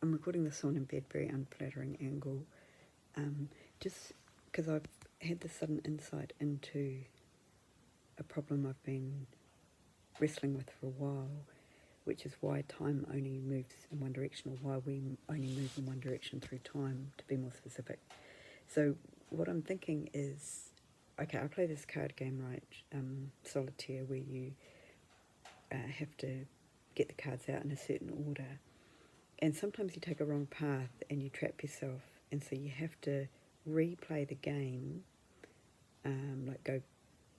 I'm recording this on in bed, very unflattering angle, just because I've had this sudden insight into a problem I've been wrestling with for a while, which is why time only moves in one direction, or why we only move in one direction through time, to be more specific. So what I'm thinking is, okay, I play this card game, right, Solitaire, where you have to get the cards out in a certain order. And sometimes you take a wrong path and you trap yourself, and so you have to replay the game, like go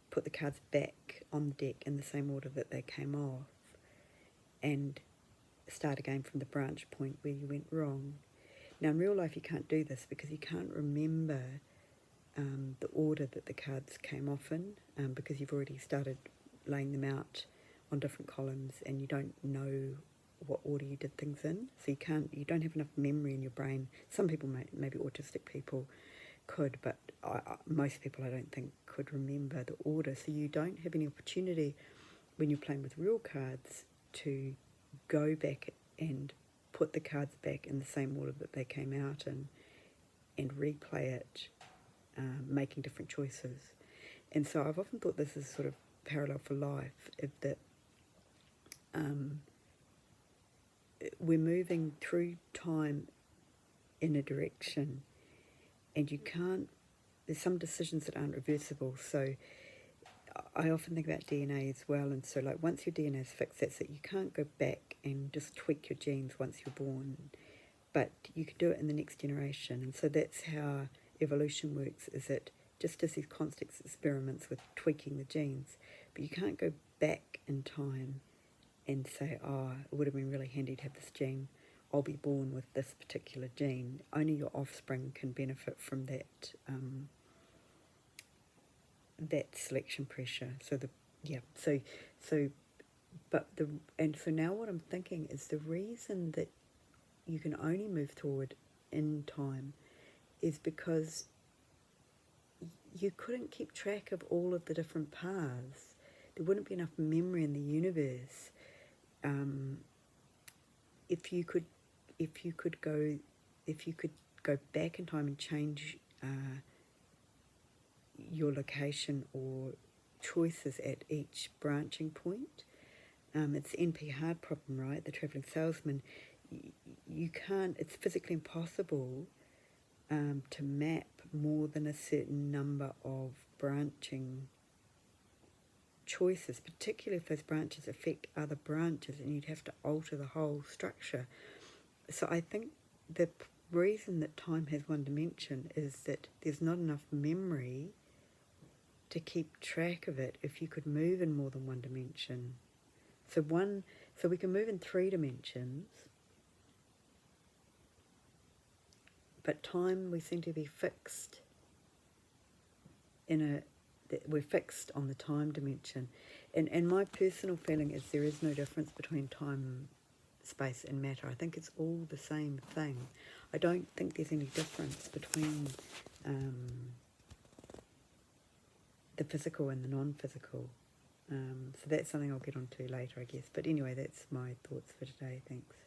put the cards back on the deck in the same order that they came off, and start again from the branch point where you went wrong. Now in real life you can't do this because you can't remember the order that the cards came off in, because you've already started laying them out on different columns and you don't know what order you did things in, so you don't have enough memory in your brain. Some people, maybe autistic people could, but most people I don't think could remember the order, so you don't have any opportunity when you're playing with real cards to go back and put the cards back in the same order that they came out in and replay it, making different choices. And so I've often thought this is sort of parallel for life, that we're moving through time in a direction, and there's some decisions that aren't reversible. So I often think about DNA as well, and so like once your DNA is fixed, that's it. You can't go back and just tweak your genes once you're born, but you can do it in the next generation. And so that's how evolution works, is it just does these constant experiments with tweaking the genes, but you can't go back in time and say, oh, it would have been really handy to have this gene, I'll be born with this particular gene. Only your offspring can benefit from that that selection pressure. So so now what I'm thinking is the reason that you can only move forward in time is because you couldn't keep track of all of the different paths. There wouldn't be enough memory in the universe. If you could go back in time and change your location or choices at each branching point, it's the NP hard problem, right? The travelling salesman. You can't. It's physically impossible to map more than a certain number of branching choices, particularly if those branches affect other branches, and you'd have to alter the whole structure. So I think the reason that time has one dimension is that there's not enough memory to keep track of it if you could move in more than one dimension. So we can move in 3 dimensions, but time we seem to be fixed we're fixed on the time dimension. And my personal feeling is there is no difference between time, space and matter. I think it's all the same thing. I don't think there's any difference between the physical and the non-physical. So that's something I'll get onto later, I guess. But anyway, that's my thoughts for today. Thanks.